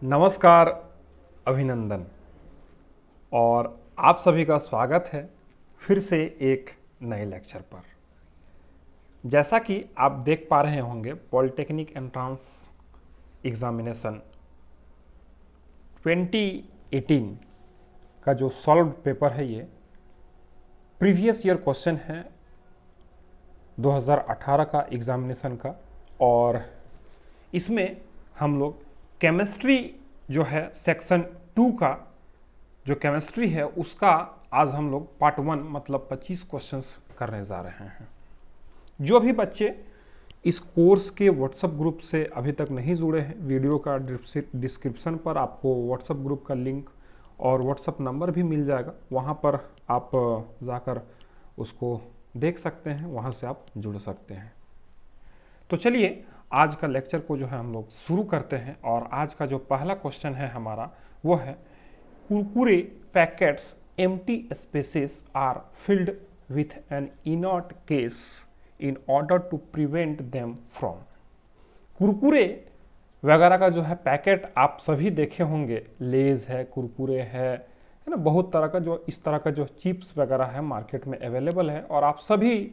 नमस्कार, अभिनंदन और आप सभी का स्वागत है फिर से एक नए लेक्चर पर। जैसा कि आप देख पा रहे होंगे, पॉलिटेक्निक एंट्रेंस एग्जामिनेशन 2018 का जो सॉल्व्ड पेपर है, ये प्रीवियस ईयर क्वेश्चन है 2018 का एग्जामिनेशन का। और इसमें हम लोग केमिस्ट्री जो है सेक्शन 2 का जो केमिस्ट्री है उसका आज हम लोग पार्ट 1 मतलब 25 क्वेश्चंस करने जा रहे हैं। जो भी बच्चे इस कोर्स के व्हाट्सएप ग्रुप से अभी तक नहीं जुड़े हैं, वीडियो का डिस्क्रिप्शन पर आपको व्हाट्सएप ग्रुप का लिंक और व्हाट्सएप नंबर भी मिल जाएगा, वहाँ पर आप जाकर उसको देख सकते हैं, वहाँ से आप जुड़ सकते हैं। तो चलिए आज का लेक्चर को जो है हम लोग शुरू करते हैं। और आज का जो पहला क्वेश्चन है हमारा वो है, Kurkure packets empty spaces are filled with an inert case in order to prevent them from. Kurkure वगैरह का जो है पैकेट आप सभी देखे होंगे, लेज है, कुरकुरे है ना, बहुत तरह का जो इस तरह का जो चिप्स वगैरह है मार्केट में अवेलेबल है और आप सभी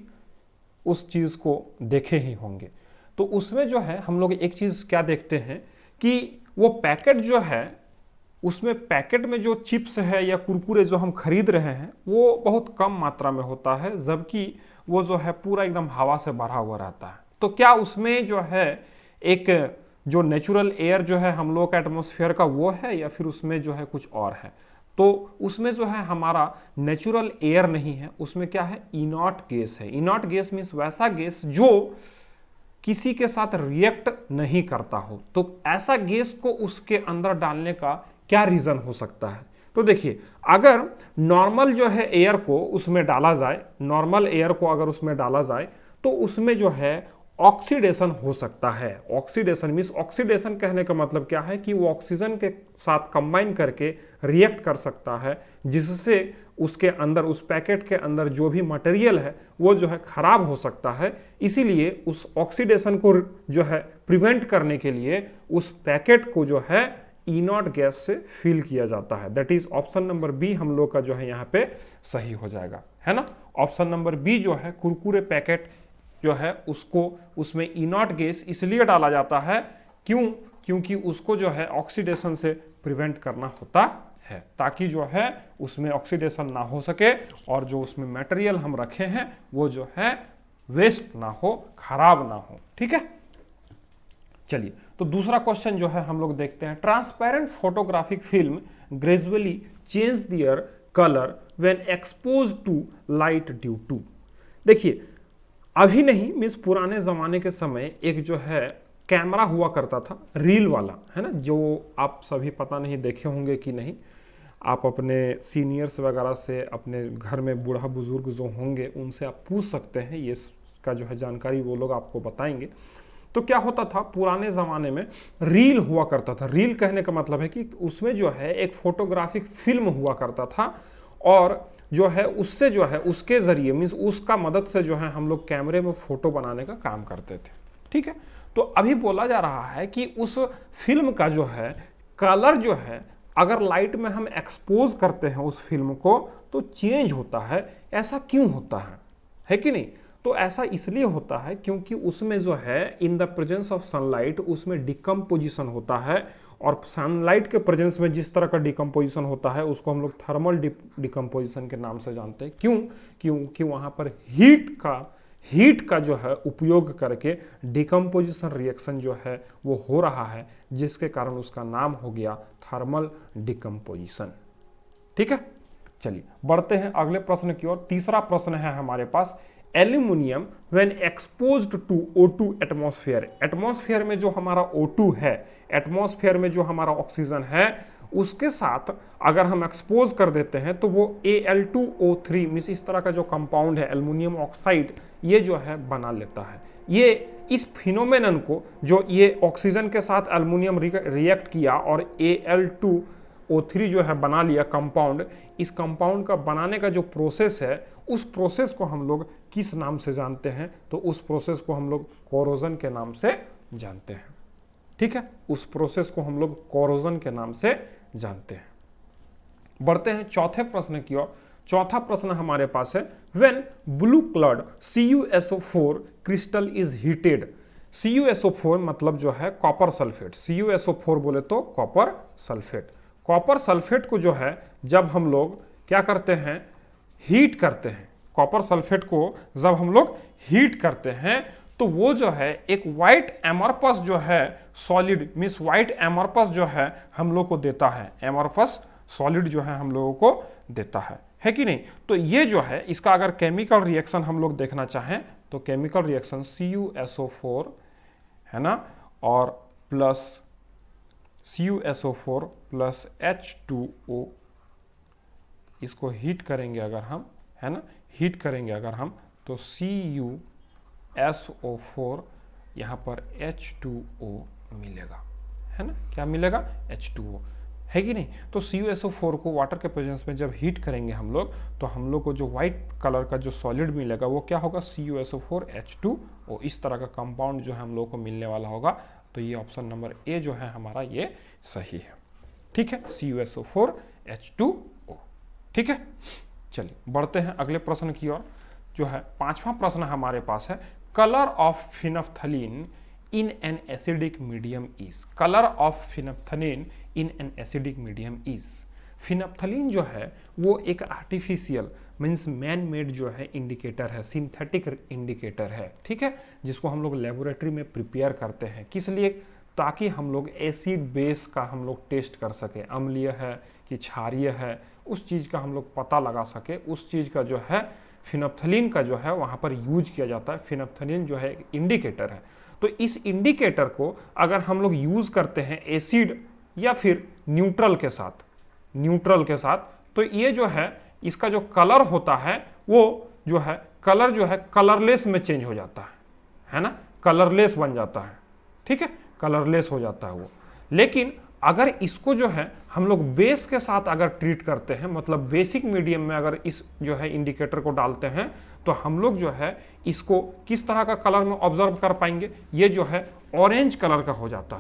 उस चीज़ को देखे ही होंगे। तो उसमें जो है हम लोग एक चीज़ क्या देखते हैं कि वो पैकेट जो है, उसमें पैकेट में जो चिप्स है या कुरकुरे जो हम खरीद रहे हैं वो बहुत कम मात्रा में होता है, जबकि वो जो है पूरा एकदम हवा से भरा हुआ रहता है। तो क्या उसमें जो है एक जो नेचुरल एयर जो है हम लोग का एटमॉस्फेयर का वो है, या फिर उसमें जो है कुछ और है? तो उसमें जो है हमारा नेचुरल एयर नहीं है, उसमें क्या है, इनर्ट गैस है। इनर्ट गैस मीन्स वैसा गैस जो किसी के साथ रिएक्ट नहीं करता हो। तो ऐसा गैस को उसके अंदर डालने का क्या रीजन हो सकता है? तो देखिए, अगर नॉर्मल जो है एयर को उसमें डाला जाए, नॉर्मल एयर को अगर उसमें डाला जाए तो उसमें जो है ऑक्सीडेशन हो सकता है। ऑक्सीडेशन मीन्स, ऑक्सीडेशन कहने का मतलब क्या है कि वो ऑक्सीजन के साथ कंबाइन करके रिएक्ट कर सकता है, जिससे उसके अंदर, उस पैकेट के अंदर जो भी मटेरियल है वो जो है खराब हो सकता है। इसीलिए उस ऑक्सीडेशन को जो है प्रिवेंट करने के लिए उस पैकेट को जो है इनर्ट गैस से फिल किया जाता है। That is option number B हम लोग का जो है यहाँ पे सही हो जाएगा, है ना। ऑप्शन नंबर बी जो है, कुरकुरे पैकेट जो है उसको उसमें इनर्ट गैस इसलिए डाला जाता है, क्योंकि उसको जो है ऑक्सीडेशन से प्रिवेंट करना होता है, ताकि जो है उसमें ऑक्सीडेशन ना हो सके और जो उसमें मटेरियल हम रखे हैं वो जो है वेस्ट ना हो, खराब ना हो। ठीक है, चलिए तो दूसरा क्वेश्चन जो है हम लोग देखते हैं। Transparent photographic film gradually change their colour when expose to light due to. देखिए, अभी नहीं मीन्स पुराने ज़माने के समय एक जो है कैमरा हुआ करता था, रील वाला, है ना, जो आप सभी पता नहीं देखे होंगे कि नहीं। आप अपने सीनियर्स वगैरह से, अपने घर में बूढ़ा बुजुर्ग जो होंगे उनसे आप पूछ सकते हैं, ये इसका जो है जानकारी वो लोग आपको बताएंगे। तो क्या होता था, पुराने ज़माने में रील हुआ करता था। रील कहने का मतलब है कि उसमें जो है एक फोटोग्राफिक फिल्म हुआ करता था और जो है उससे जो है उसके जरिए मीन्स उसका मदद से जो है हम लोग कैमरे में फोटो बनाने का काम करते थे। ठीक है, तो अभी बोला जा रहा है कि उस फिल्म का जो है कलर जो है अगर लाइट में हम एक्सपोज करते हैं उस फिल्म को तो चेंज होता है। ऐसा क्यों होता है कि नहीं? तो ऐसा इसलिए होता है क्योंकि उसमें जो है in the presence of sunlight उसमें डिकम्पोजिशन होता है, और सनलाइट के प्रेजेंस में जिस तरह का डिकम्पोजिशन होता है उसको हम लोग थर्मल डिकम्पोजिशन के नाम से जानते हैं। क्योंकि वहाँ पर हीट का जो है उपयोग करके डिकम्पोजिशन रिएक्शन जो है वो हो रहा है, जिसके कारण उसका नाम हो गया थर्मल डिकम्पोजिशन। ठीक है, चलिए बढ़ते हैं अगले प्रश्न की ओर। तीसरा प्रश्न है हमारे पास, aluminium when exposed to O2 atmosphere. Atmosphere में जो हमारा O2 है, एटमॉस्फेयर में जो हमारा ऑक्सीजन है, उसके साथ अगर हम एक्सपोज कर देते हैं तो वो Al2O3 मीन्स इस तरह का जो कंपाउंड है एल्युमिनियम ऑक्साइड, ये जो है बना लेता है। ये इस फिनोमेनन को, जो ये ऑक्सीजन के साथ एल्युमिनियम रिएक्ट किया और Al2O3 जो है बना लिया कंपाउंड, इस कंपाउंड का बनाने का जो प्रोसेस है उस प्रोसेस को हम लोग किस नाम से जानते हैं? तो उस प्रोसेस को हम लोग कोरोजन के नाम से जानते हैं। ठीक है, उस प्रोसेस को हम लोग कोरोजन के नाम से जानते हैं। बढ़ते हैं चौथे प्रश्न की ओर। चौथा प्रश्न हमारे पास है, when blue coloured CuSO4 crystal is heated. CuSO4 मतलब जो है कॉपर सल्फेट, CuSO4 बोले तो कॉपर सल्फेट। कॉपर सल्फेट को जो है जब हम लोग क्या करते हैं, हीट करते हैं, कॉपर सल्फेट को जब हम लोग हीट करते हैं तो वो जो है एक व्हाइट एमरपस जो है सॉलिड, मींस व्हाइट एमरपस जो है हम लोग को देता है, एमरपस सॉलिड जो है हम लोगों को देता है कि नहीं। तो ये जो है इसका अगर केमिकल रिएक्शन हम लोग देखना चाहें तो केमिकल रिएक्शन CuSO4 है ना, और प्लस CuSO4 प्लस H2O, इसको हीट करेंगे अगर हम, है ना, हीट करेंगे अगर हम तो CuSO4 यहाँ पर H2O मिलेगा, है ना, क्या मिलेगा, H2O, है कि नहीं। तो CuSO4 को वाटर के प्रेजेंस में जब हीट करेंगे हम लोग तो हम लोग को जो व्हाइट कलर का जो सॉलिड मिलेगा वो क्या होगा, CuSO4 H2O, इस तरह का कंपाउंड जो है हम लोग को मिलने वाला होगा। तो ये ऑप्शन नंबर ए जो है हमारा ये सही है, ठीक है, CuSO4 H2O, ठीक है। चलिए बढ़ते हैं अगले प्रश्न की ओर, जो है पांचवा प्रश्न हमारे पास है, colour of phenolphthalein in an acidic medium is. Colour of phenolphthalein in an acidic medium is. Phenolphthalein जो है वो एक आर्टिफिशियल मीन्स मैन मेड जो है इंडिकेटर है, सिंथेटिक इंडिकेटर है, ठीक है, जिसको हम लोग लेबोरेटरी में प्रिपेयर करते हैं, किस लिए, ताकि हम लोग एसिड बेस का हम लोग टेस्ट कर सके, अम्लीय है कि क्षारीय है, उस चीज़ का हम लोग पता लगा सके, उस चीज़ का जो है फिनफ्थलीन का जो है वहाँ पर यूज किया जाता है। फिनफ्थलीन जो है इंडिकेटर है, तो इस इंडिकेटर को अगर हम लोग यूज करते हैं एसिड या फिर न्यूट्रल के साथ, न्यूट्रल के साथ, तो ये जो है इसका जो कलर होता है वो जो है कलर जो है कलरलेस में चेंज हो जाता है ना, कलरलेस बन जाता है, ठीक है, कलरलेस हो जाता है वो। लेकिन अगर इसको जो है हम लोग बेस के साथ अगर ट्रीट करते हैं, मतलब बेसिक मीडियम में अगर इस जो है इंडिकेटर को डालते हैं तो हम लोग जो है इसको किस तरह का कलर में ऑब्जर्व कर पाएंगे, ये जो है ऑरेंज कलर का हो जाता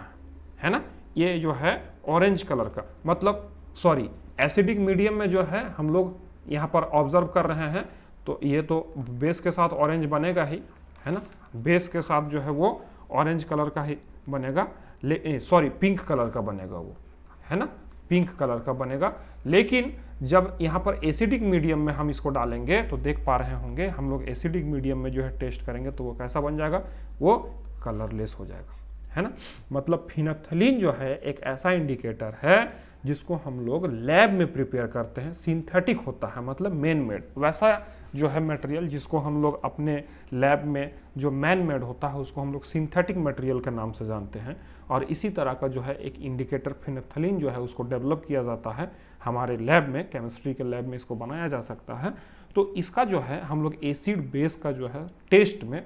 है ना, ये जो है ऑरेंज कलर का, मतलब सॉरी एसिडिक मीडियम में जो है हम लोग यहाँ पर ऑब्जर्व कर रहे हैं तो ये तो बेस के साथ ऑरेंज बनेगा ही, है ना, बेस के साथ जो है वो ऑरेंज कलर का ही बनेगा, सॉरी पिंक कलर का बनेगा वो, है ना, पिंक कलर का बनेगा। लेकिन जब यहाँ पर एसिडिक मीडियम में हम इसको डालेंगे तो देख पा रहे होंगे हम लोग एसिडिक मीडियम में जो है टेस्ट करेंगे तो वो कैसा बन जाएगा, वो कलरलेस हो जाएगा, है ना। मतलब फिनफ्थलीन जो है एक ऐसा इंडिकेटर है जिसको हम लोग लैब में प्रिपेयर करते हैं, सिंथेटिक होता है, मतलब मैन मेड, वैसा जो है मटेरियल जिसको हम लोग अपने लैब में जो मैन मेड होता है उसको हम लोग सिंथेटिक मटेरियल के नाम से जानते हैं। और इसी तरह का जो है एक इंडिकेटर फिनफ्थलीन जो है उसको डेवलप किया जाता है हमारे लैब में, केमिस्ट्री के लैब में इसको बनाया जा सकता है। तो इसका जो है हम लोग एसिड बेस का जो है टेस्ट में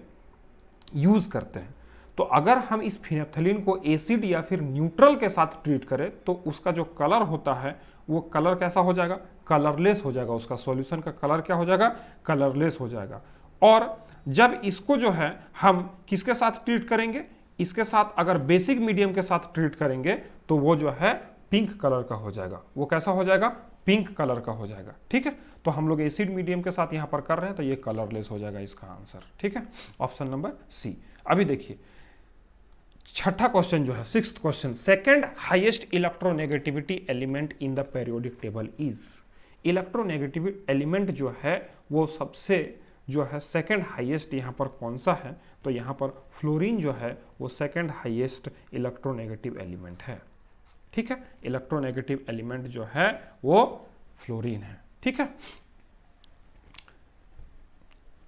यूज करते हैं। तो अगर हम इस फिनफ्थलीन को एसिड या फिर न्यूट्रल के साथ ट्रीट करें तो उसका जो कलर होता है वो कलर कैसा हो जाएगा, कलरलेस हो जाएगा, उसका सॉल्यूशन का कलर क्या हो जाएगा, कलरलेस हो जाएगा। और जब इसको जो है हम किसके साथ ट्रीट करेंगे, इसके साथ अगर बेसिक मीडियम के साथ ट्रीट करेंगे तो वो जो है पिंक कलर का हो जाएगा, वो कैसा हो जाएगा, पिंक कलर का हो जाएगा, ठीक है। तो हम लोग एसिड मीडियम के साथ यहाँ पर कर रहे हैं तो ये कलरलेस हो जाएगा इसका आंसर, ठीक है, ऑप्शन नंबर सी। अभी देखिए छठा क्वेश्चन जो है, sixth question, second highest electronegativity element in the periodic table is. Electronegative element जो है वो सबसे जो है सेकंड हाईएस्ट यहाँ पर कौन सा है, तो यहाँ पर फ्लोरीन जो है वो सेकंड हाईएस्ट इलेक्ट्रोनेगेटिव एलिमेंट है, ठीक है, इलेक्ट्रोनेगेटिव एलिमेंट जो है वो फ्लोरीन है, ठीक है।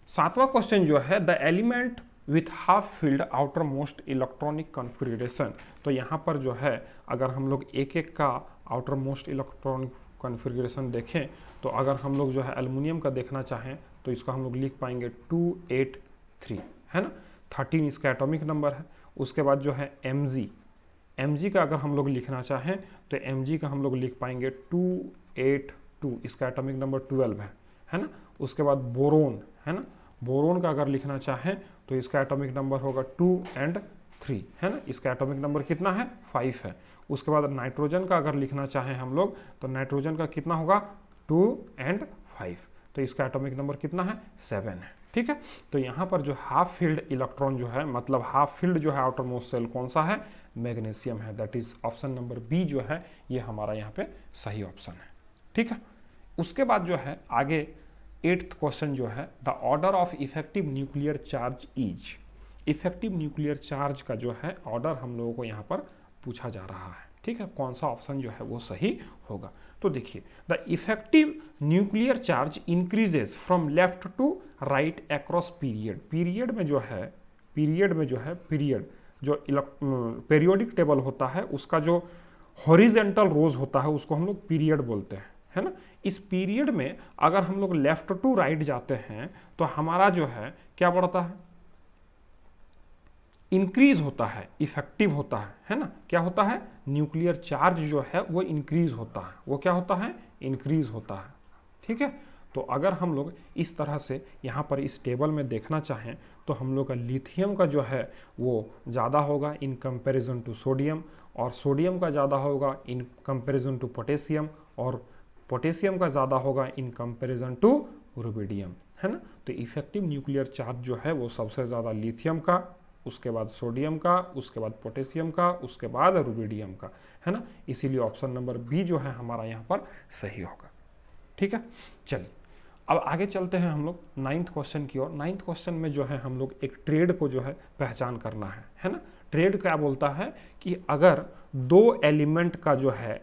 सातवां क्वेश्चन जो है, the element with half field outer most electronic configuration. तो यहाँ पर जो है अगर हम लोग एक एक का आउटर मोस्ट इलेक्ट्रॉनिक कॉन्फ़िगरेशन देखें तो अगर हम लोग जो है एल्युमिनियम का देखना चाहें तो इसका हम लोग लिख पाएंगे 283, है ना, 13 इसका एटॉमिक नंबर है। उसके बाद जो है Mg का अगर हम लोग लिखना चाहें तो Mg का हम लोग लिख पाएंगे 282, इसका एटॉमिक नंबर 12 है ना। उसके बाद बोरोन, है ना, बोरोन का अगर लिखना चाहें तो इसका एटॉमिक नंबर होगा 2 और 3 है ना, इसका एटॉमिक नंबर कितना है 5 है। उसके बाद नाइट्रोजन का अगर लिखना चाहें हम लोग तो नाइट्रोजन का कितना होगा 2 और 5, तो इसका एटॉमिक नंबर कितना है 7 है। ठीक है, तो यहाँ पर जो हाफ फील्ड इलेक्ट्रॉन जो है, मतलब हाफ फील्ड जो है आउटर मोस्ट सेल कौन सा है, मैग्नीशियम है। That is option number B जो है ये हमारा यहाँ पे सही ऑप्शन है। ठीक है, उसके बाद जो है आगे 8th क्वेश्चन जो है, the order of effective nuclear charge is. Effective nuclear charge का जो है ऑर्डर हम लोगों को यहाँ पर पूछा जा रहा है। ठीक है, कौन सा ऑप्शन जो है वो सही होगा। तो देखिए, the effective nuclear charge increases from left to right across period. Period में जो है पीरियड जो पेरियोडिक टेबल होता है उसका जो हॉरिजेंटल रोज होता है उसको हम लोग पीरियड बोलते हैं, है ना। इस पीरियड में अगर हम लोग लेफ्ट टू राइट जाते हैं तो हमारा जो है क्या बढ़ता है, इंक्रीज होता है, इफेक्टिव होता है ना। क्या होता है, न्यूक्लियर चार्ज जो है वो इंक्रीज होता है, वो क्या होता है, इंक्रीज होता है। ठीक है, तो अगर हम लोग इस तरह से यहाँ पर इस टेबल में देखना चाहें तो हम लोग का लिथियम का जो है वो ज़्यादा होगा इन कंपैरिजन टू सोडियम, और सोडियम का ज़्यादा होगा इन कंपैरिजन टू पोटेशियम, और पोटेशियम का ज़्यादा होगा इन कंपैरिजन टू रुबिडियम, है ना। तो इफेक्टिव न्यूक्लियर चार्ज जो है वो सबसे ज़्यादा लिथियम का, उसके बाद सोडियम का, उसके बाद पोटेशियम का, उसके बाद रुबिडियम का, है ना। इसीलिए ऑप्शन नंबर बी जो है हमारा यहाँ पर सही होगा। ठीक है, चलिए अब आगे चलते हैं हम लोग 9th क्वेश्चन की ओर। 9th क्वेश्चन में जो है हम लोग एक ट्रेड को जो है पहचान करना है ना। ट्रेड क्या बोलता है कि अगर दो एलिमेंट का जो है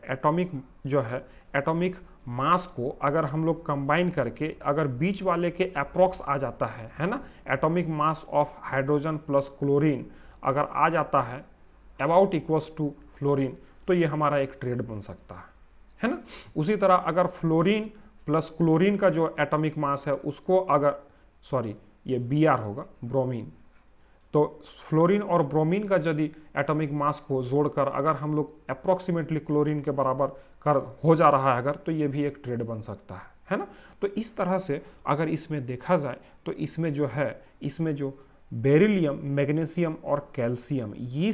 एटॉमिक मास को अगर हम लोग कंबाइन करके अगर बीच वाले के अप्रॉक्स आ जाता है ना, atomic mass of hydrogen plus chlorine अगर आ जाता है अबाउट इक्वल्स टू फ्लोरीन, तो ये हमारा एक ट्रेड बन सकता है ना। उसी तरह अगर फ्लोरीन प्लस क्लोरीन का जो एटॉमिक मास है उसको अगर ये Br होगा, ब्रोमीन, तो फ्लोरीन और ब्रोमीन का यदि एटॉमिक मास को जोड़कर अगर हम लोग अप्रोक्सीमेटली क्लोरीन के बराबर हो जा रहा है अगर, तो ये भी एक ट्रेड बन सकता है ना। तो इस तरह से अगर इसमें देखा जाए तो इसमें जो बेरिलियम, मैग्नीशियम और कैल्शियम ये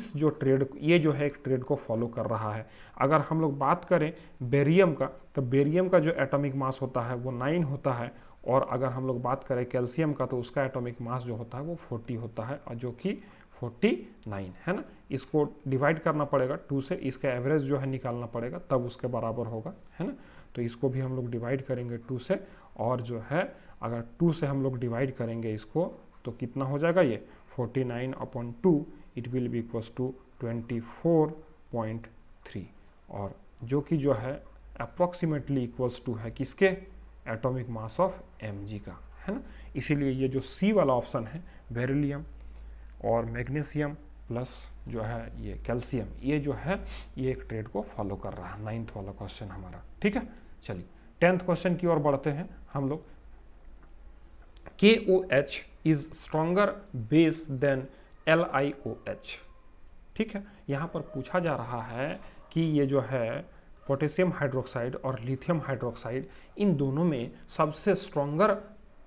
जो है एक ट्रेड को फॉलो कर रहा है। अगर हम लोग बात करें बेरियम का, तो बेरियम का जो एटॉमिक मास होता है वो 9 होता है, और अगर हम लोग बात करें कैल्शियम का तो उसका एटॉमिक मास जो होता है वो 40 होता है, और जो कि 49 है ना। इसको डिवाइड करना पड़ेगा 2 से, इसका एवरेज जो है निकालना पड़ेगा तब उसके बराबर होगा, है ना। तो इसको भी हम लोग डिवाइड करेंगे 2 से, और जो है अगर 2 से हम लोग डिवाइड करेंगे इसको तो कितना हो जाएगा, ये 49/2 it will be equals to 24.3, और जो कि जो है अप्रॉक्सीमेटली इक्वल्स टू है किसके, एटॉमिक मास ऑफ Mg का, है ना। इसीलिए ये जो सी वाला ऑप्शन है बेरिलियम और मैग्नीशियम प्लस जो है ये कैल्शियम, ये जो है ये एक ट्रेड को फॉलो कर रहा है। 9th वाला क्वेश्चन हमारा। ठीक है, चलिए 10th क्वेश्चन की ओर बढ़ते हैं हम लोग। KOH is stronger base than LiOH। ठीक है, यहाँ पर पूछा जा रहा है कि ये जो है पोटेशियम हाइड्रोक्साइड और लिथियम हाइड्रोक्साइड, इन दोनों में सबसे स्ट्रॉन्गर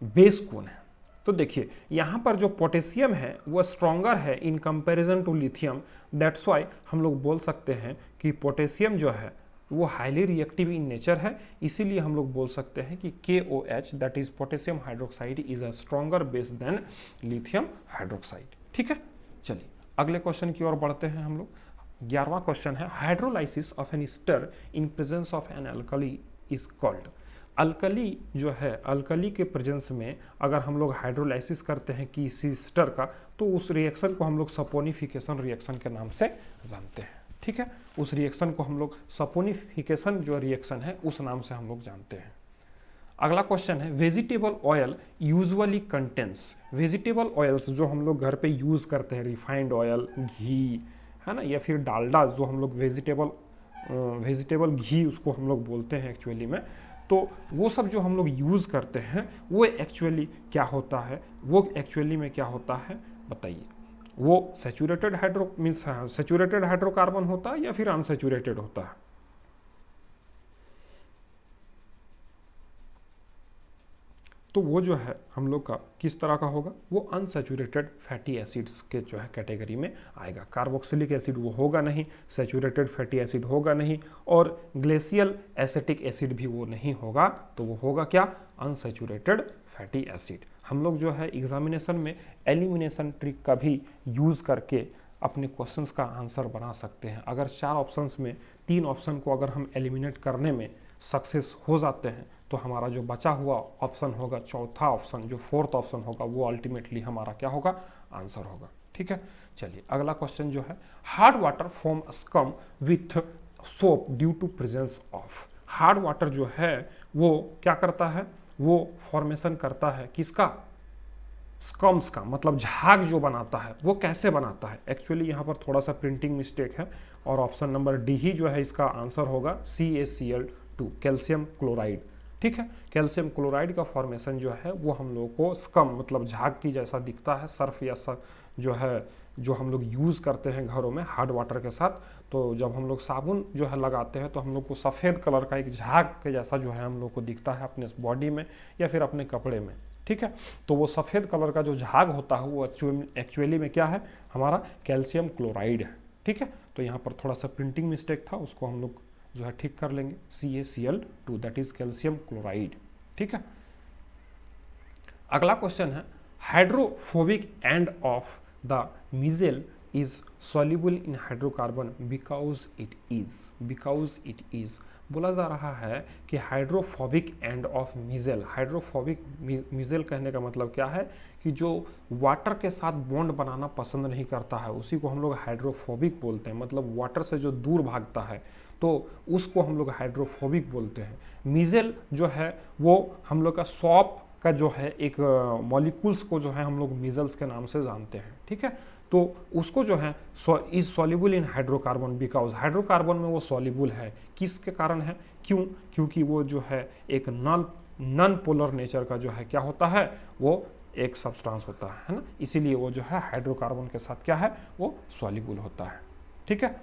बेस कौन है। तो देखिए यहाँ पर जो पोटेशियम है वो स्ट्रॉन्गर है in comparison to lithium, that's why हम लोग बोल सकते हैं कि पोटेशियम जो है वो हाईली रिएक्टिव इन नेचर है। इसीलिए हम लोग बोल सकते हैं कि KOH that is potassium hydroxide is a stronger base than lithium hydroxide. ठीक है, चलिए अगले क्वेश्चन की ओर बढ़ते हैं हम लोग। 11वां क्वेश्चन है, hydrolysis of an ester in presence of an alkali is called. Alkali जो है, अल्कली के प्रेजेंस में अगर हम लोग हाइड्रोलाइसिस करते हैं किसी स्टर का, तो उस रिएक्शन को हम लोग सपोनिफिकेशन रिएक्शन के नाम से जानते हैं। ठीक है, उस रिएक्शन को हम लोग सपोनिफिकेशन जो रिएक्शन है उस नाम से हम लोग जानते हैं। अगला क्वेश्चन है, vegetable oil usually contains. Vegetable oils जो हम लोग घर पे यूज करते हैं, रिफाइंड ऑयल, घी, है ना, या फिर डालडा, जो हम लोग वेजिटेबल घी उसको हम लोग बोलते हैं एक्चुअली में, तो वो सब जो हम लोग यूज करते हैं वो एक्चुअली क्या होता है, वो एक्चुअली में क्या होता है बताइए। वो सैचुरेटेड हाइड्रोकार्बन होता है या फिर अनसैचुरेटेड होता है। तो वो जो है हम लोग का किस तरह का होगा, वो अनसैचुरेटेड फैटी एसिड्स के जो है कैटेगरी में आएगा। कार्बोक्सिलिक एसिड वो होगा नहीं, सैचुरेटेड फैटी एसिड होगा नहीं, और ग्लेशियल एसिटिक एसिड भी वो नहीं होगा, तो वो होगा क्या, अनसैचुरेटेड फैटी एसिड। हम लोग जो है एग्जामिनेशन में एलिमिनेशन ट्रिक का भी यूज़ करके अपने क्वेश्चंस का आंसर बना सकते हैं। अगर 4 ऑप्शंस में 3 ऑप्शन को अगर हम एलिमिनेट करने में सक्सेस हो जाते हैं तो हमारा जो बचा हुआ ऑप्शन होगा, चौथा ऑप्शन जो 4th ऑप्शन होगा, वो अल्टीमेटली हमारा क्या होगा, आंसर होगा। ठीक है, चलिए अगला क्वेश्चन जो है, hard water form scum with soap due to presence of. Hard water जो है वो क्या करता है, वो फॉर्मेशन करता है किसका, स्कम्स का, मतलब झाग जो बनाता है वो कैसे बनाता है। एक्चुअली यहाँ पर थोड़ा सा प्रिंटिंग मिस्टेक है और ऑप्शन नंबर डी ही जो है इसका आंसर होगा, CaCl2, कैल्शियम क्लोराइड। ठीक है, कैल्शियम क्लोराइड का फॉर्मेशन जो है वो हम लोग को स्कम मतलब झाग की जैसा दिखता है, सर्फ या जो है जो हम लोग यूज़ करते हैं घरों में हार्ड वाटर के साथ। तो जब हम लोग साबुन जो है लगाते हैं तो हम लोग को सफ़ेद कलर का एक झाग के जैसा जो है हम लोग को दिखता है अपने बॉडी में या फिर अपने कपड़े में। ठीक है, तो वो सफ़ेद कलर का जो झाग होता है वो एक्चुअली में क्या है, हमारा कैल्शियम क्लोराइड है। ठीक है, तो यहाँ पर थोड़ा सा प्रिंटिंग मिस्टेक था, उसको हम लोग जो है ठीक कर लेंगे, CaCl2 that is calcium chloride. ठीक है, अगला क्वेश्चन है, hydrophobic end of the मिजेल is soluble in hydrocarbon because it is बोला जा रहा है कि हाइड्रोफोबिक एंड ऑफ मिजेल। हाइड्रोफोबिक मिजेल कहने का मतलब क्या है कि जो वाटर के साथ बॉन्ड बनाना पसंद नहीं करता है उसी को हम लोग हाइड्रोफोबिक बोलते हैं, मतलब वाटर से जो दूर भागता है तो उसको हम लोग हाइड्रोफोबिक बोलते हैं। मिजेल जो है वो हम लोग का सॉप का जो है एक मॉलिक्यूल्स को जो है हम लोग मिजल्स के नाम से जानते हैं। ठीक है, तो उसको जो है is soluble in hydrocarbon because hydrocarbon में वो सॉल्युबल है, किसके कारण है, क्योंकि वो जो है एक नॉन पोलर नेचर का जो है क्या होता है, वो एक सब्सटेंस होता है ना, इसीलिए वो जो है हाइड्रोकार्बन के साथ क्या है, वो सॉल्युबल होता है। ठीक है,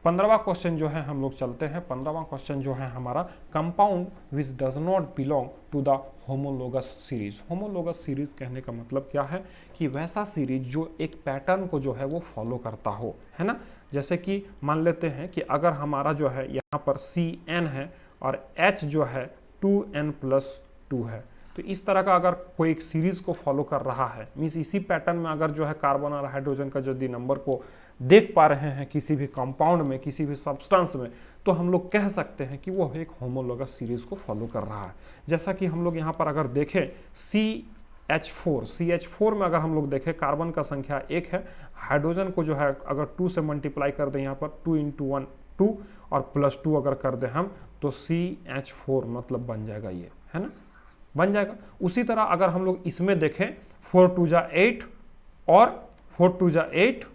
15वां क्वेश्चन जो है हम लोग चलते हैं। 15वां क्वेश्चन जो है हमारा, compound which does not belong to the homologous series. Homologous series कहने का मतलब क्या है कि वैसा सीरीज जो एक पैटर्न को जो है वो फॉलो करता हो, है ना। जैसे कि मान लेते हैं कि अगर हमारा जो है यहाँ पर CN है और H जो है 2N+2 है, तो इस तरह का अगर कोई एक सीरीज को फॉलो कर रहा है, मीन्स इसी पैटर्न में अगर जो है कार्बन और हाइड्रोजन का यदि नंबर को देख पा रहे हैं किसी भी कंपाउंड में, किसी भी सब्सटेंस में, तो हम लोग कह सकते हैं कि वो एक होमोलोगस सीरीज को फॉलो कर रहा है। जैसा कि हम लोग यहाँ पर अगर देखें CH4 में अगर हम लोग देखें कार्बन का संख्या 1 है, हाइड्रोजन को जो है अगर 2 से मल्टीप्लाई कर दें यहाँ पर 2 × 1 2 और +2 अगर कर दें हम तो CH4 मतलब बन जाएगा ये, है ना, बन जाएगा। उसी तरह अगर हम लोग इसमें देखें 4 × 2 = 8 और 4 × 2 = 8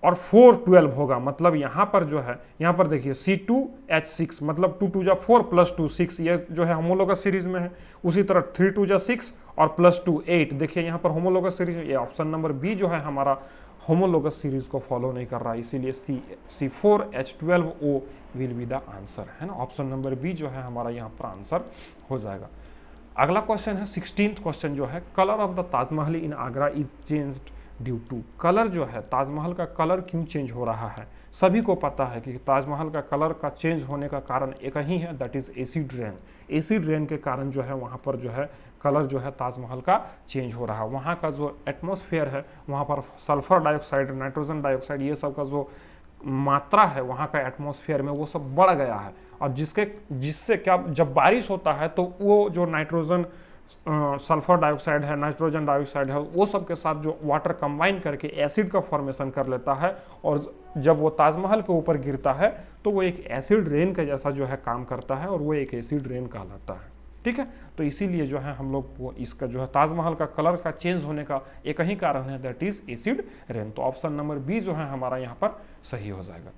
और 4 12 होगा, मतलब यहाँ पर जो है, यहाँ पर देखिए C2H6 मतलब 2 × 2 = 4 +2 6, ये जो है होमोलोगस सीरीज में है। उसी तरह 3 × 2 = 6 और +2 8, देखिए यहाँ पर होमोलोगस सीरीज, ये ऑप्शन नंबर बी जो है हमारा होमोलोगस सीरीज को फॉलो नहीं कर रहा है, इसीलिए C4H12O will be the answer, है ना। ऑप्शन नंबर बी जो है हमारा यहाँ पर आंसर हो जाएगा। अगला क्वेश्चन है 16th क्वेश्चन जो है, colour of the Taj Mahal in Agra is changed due to. Colour जो है ताजमहल का कलर क्यों चेंज हो रहा है, सभी को पता है कि ताजमहल का कलर का चेंज होने का कारण एक ही है, that is acid rain. Acid rain के कारण जो है वहाँ पर जो है कलर जो है ताजमहल का चेंज हो रहा है। वहाँ का जो एटमॉस्फेयर है वहाँ पर सल्फर डाइऑक्साइड, नाइट्रोजन डाइऑक्साइड, ये सब का जो मात्रा है वहाँ का एटमॉस्फेयर में वो सब बढ़ गया है, और जिससे क्या, जब बारिश होता है तो वो जो नाइट्रोजन सल्फर डाइऑक्साइड है, नाइट्रोजन डाइऑक्साइड है, वो सब के साथ जो वाटर कंबाइन करके एसिड का फॉर्मेशन कर लेता है, और जब वो ताजमहल के ऊपर गिरता है तो वो एक एसिड रेन का जैसा जो है काम करता है, और वो एक एसिड रेन कहलाता है। ठीक है, तो इसीलिए जो है हम लोग वो इसका जो है ताजमहल का कलर का चेंज होने का एक ही कारण है, दैट इज एसिड रेन। तो ऑप्शन नंबर बी जो है हमारा यहाँ पर सही हो जाएगा।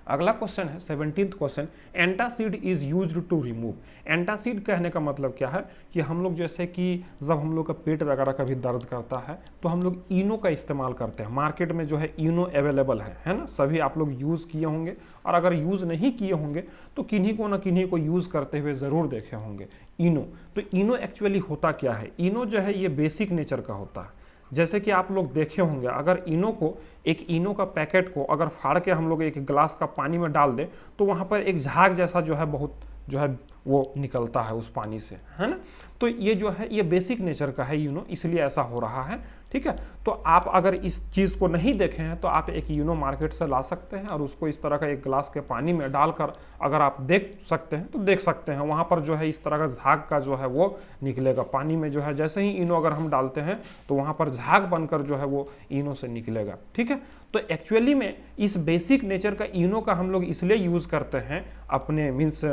अगला क्वेश्चन है 17th question, antacid is used to remove. Antacid कहने का मतलब क्या है कि हम लोग जैसे कि जब हम लोग का पेट वगैरह का भी दर्द करता है तो हम लोग इनो का इस्तेमाल करते हैं। मार्केट में जो है इनो अवेलेबल है ना, सभी आप लोग यूज़ किए होंगे, और अगर यूज़ नहीं किए होंगे तो किन्हीं को ना किन्हीं को यूज़ करते हुए ज़रूर देखे होंगे इनो। तो इनो एक्चुअली होता क्या है, इनो जो है ये बेसिक नेचर का होता है। जैसे कि आप लोग देखे होंगे, अगर इनो को, एक इनो का पैकेट को अगर फाड़ के हम लोग एक गिलास का पानी में डाल दें तो वहाँ पर एक झाग जैसा जो है बहुत जो है वो निकलता है उस पानी से, है ना। तो ये जो है ये बेसिक नेचर का है यूनो, इसलिए ऐसा हो रहा है, ठीक है। तो आप अगर इस चीज़ को नहीं देखे हैं तो आप एक यूनो मार्केट से ला सकते हैं और उसको इस तरह का एक गिलास के पानी में डालकर अगर आप देख सकते हैं तो देख सकते हैं, वहाँ पर जो है इस तरह का झाग का जो है वो निकलेगा पानी में। जो है जैसे ही इनो अगर हम डालते हैं तो वहाँ पर झाग बनकर जो है वो इनो से निकलेगा, ठीक है। तो एक्चुअली में इस बेसिक नेचर का इनो का हम लोग इसलिए यूज़ करते हैं अपने मीन्स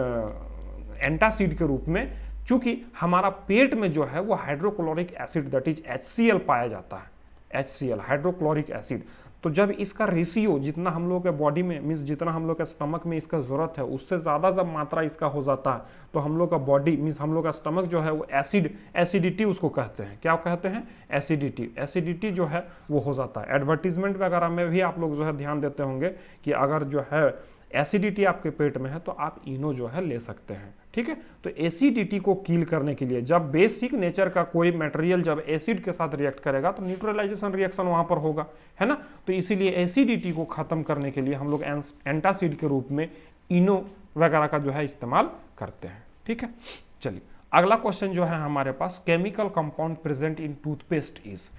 एंटासिड के रूप में, चूंकि हमारा पेट में जो है वो hydrochloric acid that is HCl पाया जाता है, HCl हाइड्रोक्लोरिक एसिड। तो जब इसका रेशियो जितना हम लोग के बॉडी में मीन्स जितना हम लोग के स्टमक में इसका ज़रूरत है उससे ज़्यादा जब मात्रा इसका हो जाता है तो हम लोग का बॉडी मीन्स हम लोग का स्टमक जो है वो एसिडिटी उसको कहते हैं। क्या कहते हैं? एसिडिटी जो है वो हो जाता है। एडवर्टीजमेंट वगैरह में भी आप लोग जो है ध्यान देते होंगे कि अगर जो है एसिडिटी आपके पेट में है तो आप इनो जो है ले सकते हैं, ठीक है। तो एसिडिटी को कील करने के लिए जब बेसिक नेचर का कोई मटेरियल जब एसिड के साथ रिएक्ट करेगा तो न्यूट्रलाइजेशन रिएक्शन वहां पर होगा, है ना। तो इसीलिए एसिडिटी को खत्म करने के लिए हम लोग एंटासिड के रूप में इनो वगैरह का जो है इस्तेमाल करते हैं, ठीक है। चलिए अगला क्वेश्चन जो है हमारे पास, chemical compound present in toothpaste is.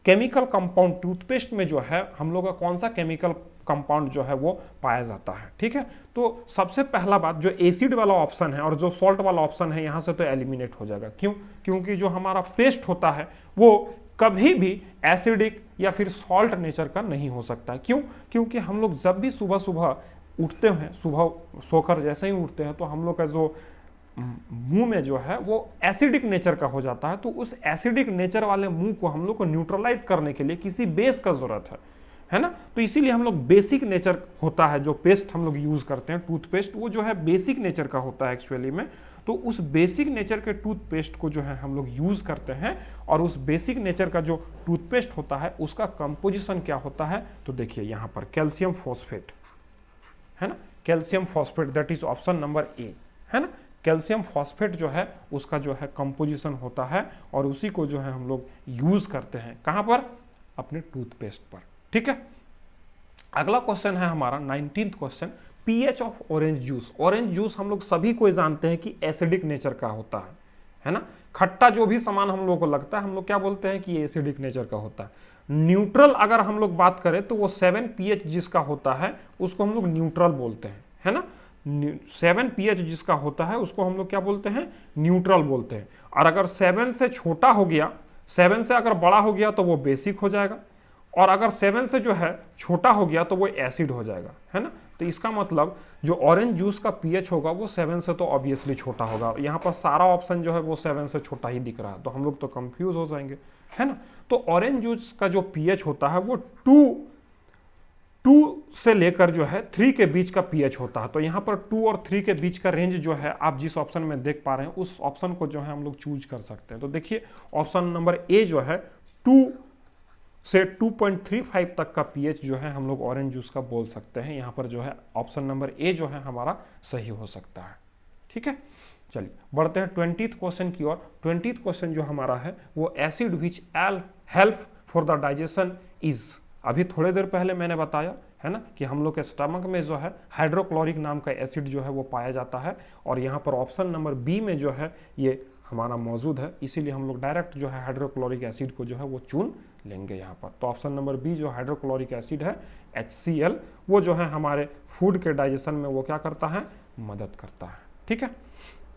Chemical compound toothpaste में जो है हम लोग का कौन सा केमिकल कंपाउंड जो है वो पाया जाता है, ठीक है। तो सबसे पहला बात, जो एसिड वाला ऑप्शन है और जो सॉल्ट वाला ऑप्शन है यहाँ से तो एलिमिनेट हो जाएगा। क्यों? क्योंकि जो हमारा पेस्ट होता है वो कभी भी एसिडिक या फिर सॉल्ट नेचर का नहीं हो सकता है। क्यों? क्योंकि हम लोग जब भी सुबह सुबह उठते हैं, सुबह सोकर जैसे ही उठते हैं तो हम लोग का जो मुंह में जो है वो एसिडिक नेचर का हो जाता है। तो उस एसिडिक नेचर वाले मुंह को हम लोग को न्यूट्रलाइज करने के लिए किसी बेस का जरूरत है ना। तो इसीलिए हम लोग बेसिक नेचर होता है जो पेस्ट हम लोग यूज करते हैं टूथपेस्ट, वो जो है बेसिक नेचर का होता है एक्चुअली में। तो उस बेसिक नेचर के टूथपेस्ट को जो है हम लोग यूज करते हैं, और उस बेसिक नेचर का जो टूथपेस्ट होता है उसका कंपोजिशन क्या होता है, तो देखिए यहाँ पर कैल्शियम फॉस्फेट, है ना। Calcium phosphate that is option number A, है ना। कैल्शियम फॉस्फेट जो है उसका जो है कंपोजिशन होता है और उसी को जो है हम लोग यूज करते हैं कहाँ पर? अपने टूथपेस्ट पर, ठीक है। अगला क्वेश्चन है हमारा 19th question, pH of orange juice. Orange juice हम लोग सभी कोई जानते हैं कि एसिडिक नेचर का होता है ना। खट्टा जो भी सामान हम लोग को लगता है हम लोग क्या बोलते हैं कि ये एसिडिक नेचर का होता है। न्यूट्रल अगर हम लोग बात करें तो वो 7 pH जिसका होता है उसको हम लोग न्यूट्रल बोलते हैं, है ना। 7 pH जिसका होता है उसको हम लोग क्या बोलते हैं? न्यूट्रल बोलते हैं। और अगर 7 से छोटा हो गया, 7 से अगर बड़ा हो गया तो वो बेसिक हो जाएगा, और अगर 7 से जो है छोटा हो गया तो वो एसिड हो जाएगा, है ना। तो इसका मतलब जो ऑरेंज जूस का पीएच होगा वो 7 से तो ऑब्वियसली छोटा होगा। यहाँ पर सारा ऑप्शन जो है वो 7 से छोटा ही दिख रहा है, तो हम लोग तो कंफ्यूज हो जाएंगे, है ना। तो ऑरेंज जूस का जो पीएच होता है वो 2 से लेकर जो है 3 के बीच का पीएच होता है। तो यहाँ पर 2 और 3 के बीच का रेंज जो है आप जिस ऑप्शन में देख पा रहे हैं उस ऑप्शन को जो है हम लोग चूज कर सकते हैं। तो देखिए ऑप्शन नंबर ए जो है 2 से 2.35 तक का पीएच जो है हम लोग ऑरेंज जूस का बोल सकते हैं। यहाँ पर जो है ऑप्शन नंबर ए जो है हमारा सही हो सकता है, ठीक है। चलिए बढ़ते हैं 20th क्वेश्चन की ओर। 20th क्वेश्चन जो हमारा है वो acid which help for the digestion is. अभी थोड़ी देर पहले मैंने बताया है ना कि हम लोग के स्टमक में जो है हाइड्रोक्लोरिक नाम का एसिड जो है वो पाया जाता है, और यहाँ पर ऑप्शन नंबर बी में जो है ये हमारा मौजूद है, इसीलिए हम लोग डायरेक्ट जो है हाइड्रोक्लोरिक एसिड को जो है वो चुन लेंगे यहाँ पर। तो ऑप्शन नंबर बी जो हाइड्रोक्लोरिक एसिड है HCl, वो जो है हमारे फूड के डाइजेशन में वो क्या करता है? मदद करता है, ठीक है।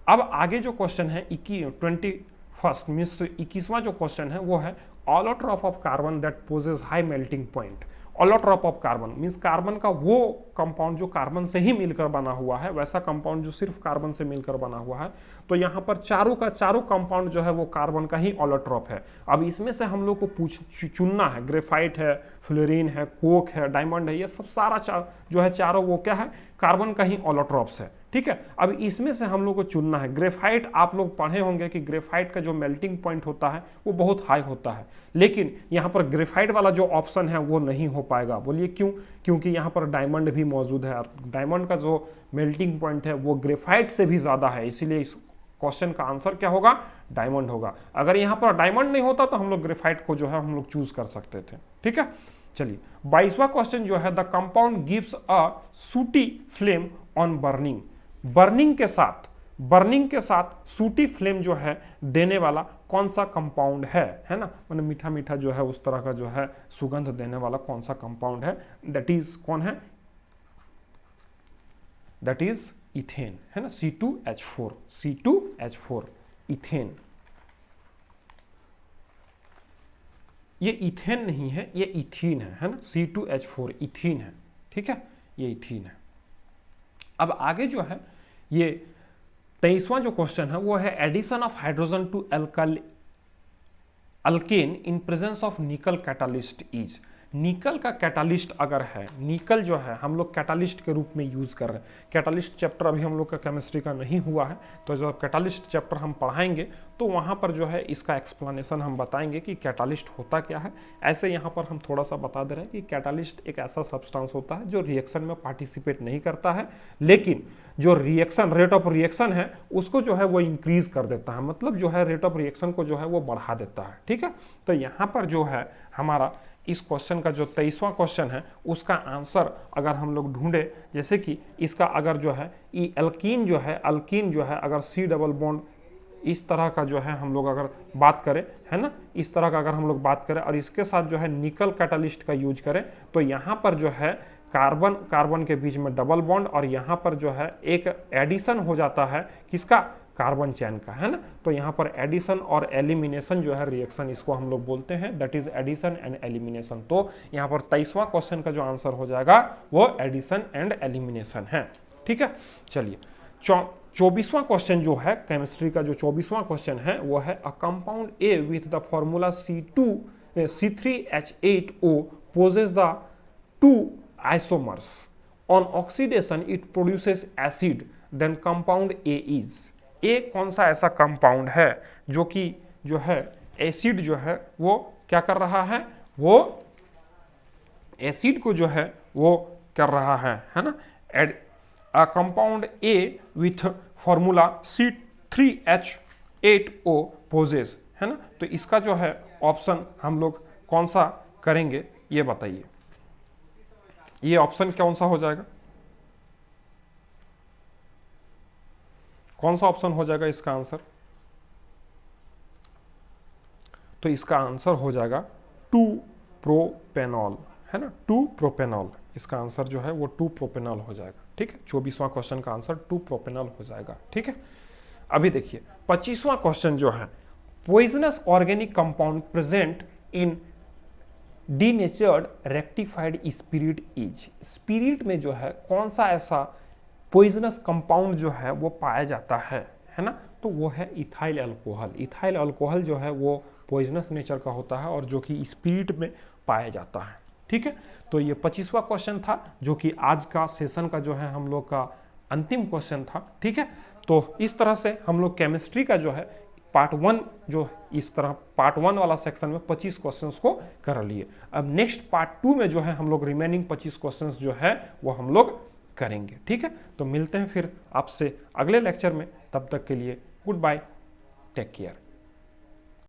अब आगे जो क्वेश्चन है 21 मीन्स 21वां जो क्वेश्चन है वो है allotrope of carbon that possess high melting point. Allotrope of carbon means carbon का वो कंपाउंड जो कार्बन से ही मिलकर बना हुआ है, वैसा कंपाउंड जो सिर्फ कार्बन से मिलकर बना हुआ है। तो यहाँ पर चारों का चारों कंपाउंड जो है वो कार्बन का ही ऑलोट्रॉप है। अब इसमें से हम लोग को चुनना है, ग्रेफाइट है, फ्लोरीन है, कोक है, डायमंड है, ये सब सारा जो है चारों वो क्या है, कार्बन का ही ऑलोट्रॉप्स है। ठीक है, अब इसमें से हम लोग को चुनना है। ग्रेफाइट आप लोग पढ़े होंगे कि ग्रेफाइट का जो मेल्टिंग पॉइंट होता है वो बहुत हाई होता है, लेकिन यहाँ पर ग्रेफाइट वाला जो ऑप्शन है वो नहीं हो पाएगा। बोलिए क्यों? क्योंकि यहाँ पर डायमंड भी मौजूद है, डायमंड का जो मेल्टिंग पॉइंट है वो ग्रेफाइट से भी ज़्यादा है, इसीलिए इस क्वेश्चन का आंसर क्या होगा, डायमंड होगा। अगर यहाँ पर डायमंड नहीं होता तो हम लोग ग्रेफाइट को जो है हम लोग चूज कर सकते थे। ठीक है, चलिए 22वां क्वेश्चन जो है, द कंपाउंड गिव्स अ सूटी फ्लेम ऑन बर्निंग। बर्निंग के साथ सूटी फ्लेम जो है देने वाला कौन सा कंपाउंड है ना, मतलब मीठा मीठा जो है उस तरह का जो है सुगंध देने वाला कौन सा कंपाउंड है, दैट इज कौन है, दैट इज इथेन, है ना, C2H4 इथेन। ये इथेन नहीं है, ये इथीन है ना, C2H4 इथीन है। ठीक है, ये इथीन है। अब आगे जो है ये 23वां जो क्वेश्चन है वो है addition of hydrogen to alkane in presence of nickel catalyst is. Nickel का कैटालिस्ट अगर है, निकल जो है हम लोग कैटालिस्ट के रूप में यूज कर रहे हैं। कैटालिस्ट चैप्टर अभी हम लोग का केमिस्ट्री का नहीं हुआ है, तो जब कैटालिस्ट चैप्टर हम पढ़ाएंगे तो वहाँ पर जो है इसका एक्सप्लेनेशन हम बताएंगे कि कैटालिस्ट होता क्या है। ऐसे यहाँ पर हम थोड़ा सा बता दे रहे हैं कि कैटालिस्ट एक ऐसा सब्सटेंस होता है जो रिएक्शन में पार्टिसिपेट नहीं करता है, लेकिन जो रिएक्शन रेट ऑफ रिएक्शन है उसको जो है वो इंक्रीज कर देता है, मतलब जो है रेट ऑफ रिएक्शन को जो है वो बढ़ा देता है। ठीक है, तो यहाँ पर जो है हमारा इस क्वेश्चन का जो 23वां क्वेश्चन है उसका आंसर अगर हम लोग ढूंढे, जैसे कि इसका अगर जो है अल्कीन जो है अगर C डबल बॉन्ड इस तरह का जो है हम लोग अगर बात करें, है ना, इस तरह का अगर हम लोग बात करें और इसके साथ जो है निकल कैटालिस्ट का यूज करें, तो यहाँ पर जो है कार्बन के बीच में डबल बॉन्ड और यहाँ पर जो है एक एडिशन हो जाता है किसका, कार्बन चैन का, है ना। तो यहाँ पर एडिशन और एलिमिनेशन जो है रिएक्शन, इसको हम लोग बोलते हैं, that is addition and elimination. तो यहाँ पर 23वां क्वेश्चन का जो आंसर हो जाएगा वो एडिशन एंड एलिमिनेशन है। ठीक है, चलिए 24वां क्वेश्चन जो है केमिस्ट्री का, जो 24वां क्वेश्चन है वो है a compound A with the formula C3H8O possess the 2 isomers on oxidation it produces acid, then compound A is. A कौन सा ऐसा कंपाउंड है जो कि जो है एसिड जो है वो क्या कर रहा है, वो एसिड को जो है वो कर रहा है ना। A compound A with formula C3H8O poses, है ना। तो इसका जो है ऑप्शन हम लोग कौन सा करेंगे ये बताइए, ये ऑप्शन कौन सा हो जाएगा, कौन सा ऑप्शन हो जाएगा इसका आंसर? तो इसका आंसर हो जाएगा 2-प्रोपेनॉल, है ना, 2-प्रोपेनॉल। इसका आंसर जो है वो 2-प्रोपेनॉल हो जाएगा। ठीक है, 24वां क्वेश्चन का आंसर 2-प्रोपेनॉल हो जाएगा। ठीक है, अभी देखिए 25वां क्वेश्चन जो है, poisonous organic compound present in denatured rectified spirit is. Spirit में जो है कौन सा ऐसा पॉइजनस कंपाउंड जो है वो पाया जाता है ना, तो वो है इथाइल अल्कोहल। इथाइल अल्कोहल जो है वो पॉइजनस नेचर का होता है और जो कि स्पिरिट में पाया जाता है। ठीक है, तो ये 25वां क्वेश्चन था जो कि आज का सेशन का जो है हम लोग का अंतिम क्वेश्चन था। ठीक है, तो इस तरह से हम लोग केमिस्ट्री का जो है पार्ट 1 जो इस तरह पार्ट 1 वाला सेक्शन में 25 क्वेश्चंस को कर लिए। अब नेक्स्ट पार्ट 2 में जो है हम लोग रिमेनिंग 25 क्वेश्चंस जो है वो हम लोग करेंगे। ठीक है, तो मिलते हैं फिर आपसे अगले लेक्चर में, तब तक के लिए गुड बाय, टेक केयर।